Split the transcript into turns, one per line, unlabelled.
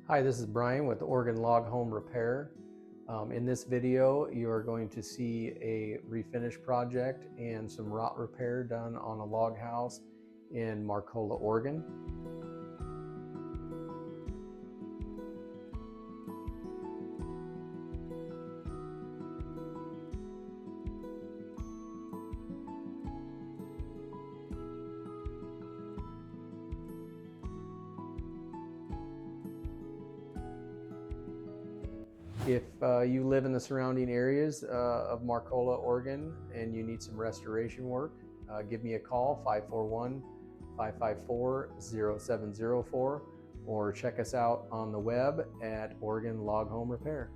Hi, this is Brian with Oregon Log Home Repair. In this video, you are going to see a refinish project and some rot repair done on a log house in Marcola, Oregon. If you live in the surrounding areas of Marcola, Oregon, and you need some restoration work, give me a call, 541-554-0704, or check us out on the web at Oregon Log Home Repair.